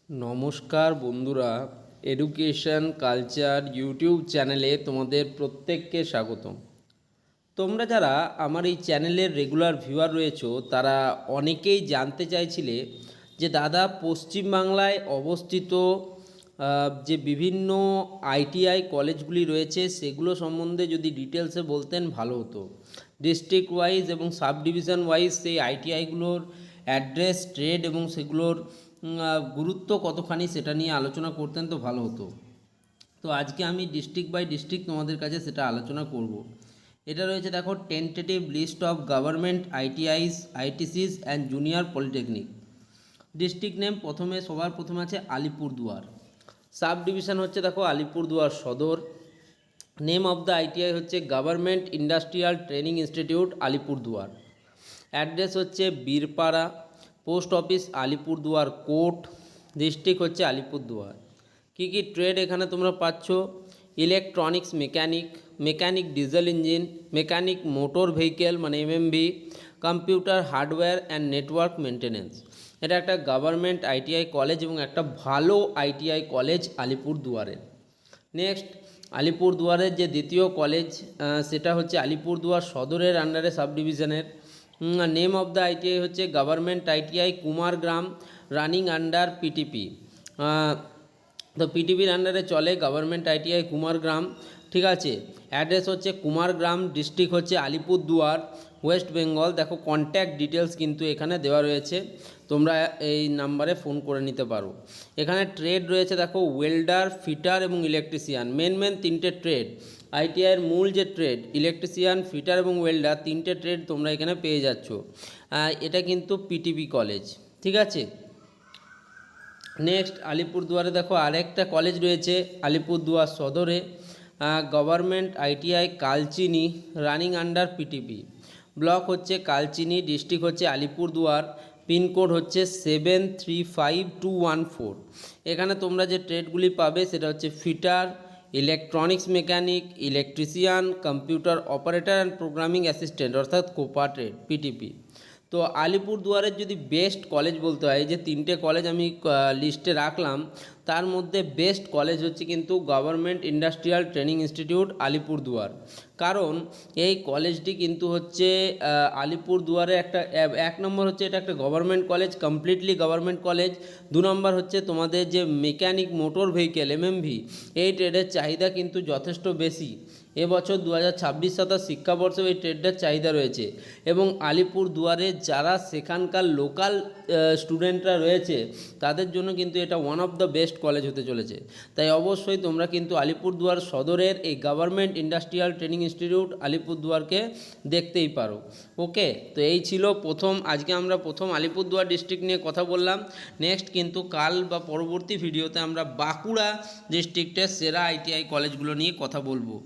নমস্কার বন্ধুরা, education culture YouTube চ্যানেলে তোমাদের প্রত্যেককে স্বাগতম। তোমরা যারা আমার এই চ্যানেলের রেগুলার ভিউয়ার রয়েছো তারা অনেকেই জানতে চাইছিলে যে দাদা পশ্চিমবাংলায় অবস্থিত যে বিভিন্ন আইটিআই কলেজগুলি রয়েছে সেগুলো সম্বন্ধে যদি ডিটেলসে বলতেন ভালো হতো। ডিস্ট্রিক্ট ওয়াইজ এবং সাব ডিভিশন ওয়াইজ সেই আইটিআইগুলোর অ্যাড্রেস, ট্রেড এবং সেগুলোর গুরুত্ব কতখানি সেটা নিয়ে আলোচনা করতেন তো ভালো হতো। তো আজকে আমি ডিস্ট্রিক্ট বাই ডিস্ট্রিক্ট তোমাদের কাছে সেটা আলোচনা করব। এটা রয়েছে দেখো, tentative list of government ITIs, ITCs and junior polytechnic. District name সবার প্রথমে আছে আলিপুরদুয়ার। সাব ডিভিশন হচ্ছে দেখো Alipurduar Sadar. Name of the ITI হচ্ছে government industrial training institute Alipurduar. Address হচ্ছে Birpara. Post office Alipurduar court. District হচ্ছে আলিপুরদুয়ার। কী কী ট্রেড এখানে তোমরা পাচ্ছ? Electronics mechanic, mechanic diesel engine, mechanic motor vehicle মানে MMV, computer hardware and network maintenance. এটা একটা গভর্নমেন্ট আইটিআই কলেজ এবং একটা ভালো আইটিআই কলেজ আলিপুরদুয়ারের। নেক্সট, আলিপুরদুয়ারের যে দ্বিতীয় কলেজ সেটা হচ্ছে আলিপুরদুয়ার সদরের আন্ডারে সাব ডিভিশনের। নেম অফ দ্য আইটিআই হচ্ছে government ITI Kumargram, running under PTP. তো পিটিপির আন্ডারে চলে গভর্নমেন্ট আইটিআই কুমারগ্রাম, ঠিক আছে। অ্যাড্রেস হচ্ছে কুমারগ্রাম, ডিস্ট্রিক্ট হচ্ছে আলিপুরদুয়ার, ওয়েস্ট বেঙ্গল। দেখো কন্ট্যাক্ট ডিটেলস কিন্তু এখানে দেওয়া রয়েছে, তোমরা এই নাম্বারে ফোন করে নিতে পারো। এখানে ট্রেড রয়েছে দেখো, ওয়েল্ডার, ফিটার এবং ইলেকট্রিশিয়ান। মেন তিনটে ট্রেড আইটিআইয়ের মূল যে ট্রেড ইলেকট্রিশিয়ান, ফিটার এবং ওয়েল্ডার, তিনটে ট্রেড তোমরা এখানে পেয়ে যাচ্ছ। এটা কিন্তু পিটিপি কলেজ, ঠিক আছে। নেক্সট, আলিপুরদুয়ারে দেখো আরেকটা কলেজ রয়েছে আলিপুরদুয়ার সদরে, government ITI Kalchini, running under PTP. Block হচ্ছে কালচিনি, ডিস্ট্রিক্ট হচ্ছে আলিপুরদুয়ার, পিনকোড হচ্ছে 735214। এখানে তোমরা যে ট্রেডগুলি পাবে সেটা হচ্ছে fitter, electronics mechanic, electrician, computer operator and programming assistant অর্থাৎ কোপা ট্রেড পিটিপি। তো আলিপুরদুয়ারের যদি বেস্ট কলেজ বলতে হয়, যে তিনটে কলেজ আমি লিস্টে রাখলাম তার মধ্যে বেস্ট কলেজ হচ্ছে কিন্তু government industrial training institute Alipurduar. কারণ এই কলেজটি কিন্তু হচ্ছে আলিপুরদুয়ারে এক নম্বর হচ্ছে এটা একটা government college, completely government college. দু নম্বর হচ্ছে তোমাদের যে মেকানিক মোটর ভেহিকেল এমএমভি, এই ট্রেডের চাহিদা কিন্তু যথেষ্ট বেশি। এবছর 2026-27 শিক্ষাবর্ষে এই ট্রেডটার চাহিদা রয়েছে এবং আলিপুরদুয়ারে যারা সেখানকার লোকাল স্টুডেন্টরা রয়েছে তাদের জন্য কিন্তু এটা one of the best college হতে চলেছে। তাই অবশ্যই তোমরা কিন্তু আলিপুরদুয়ার সদরের এই গভর্নমেন্ট ইন্ডাস্ট্রিয়াল ট্রেনিং ইনস্টিটিউট আলিপুরদুয়ারকে দেখতেই পারো। ওকে, তো এই ছিল আজকে আমরা প্রথম আলিপুরদুয়ার ডিস্ট্রিক্ট নিয়ে কথা বললাম। নেক্সট কিন্তু কাল বা পরবর্তী ভিডিওতে আমরা বাঁকুড়া ডিস্ট্রিক্টের সেরা আইটিআই কলেজগুলো নিয়ে কথা বলবো।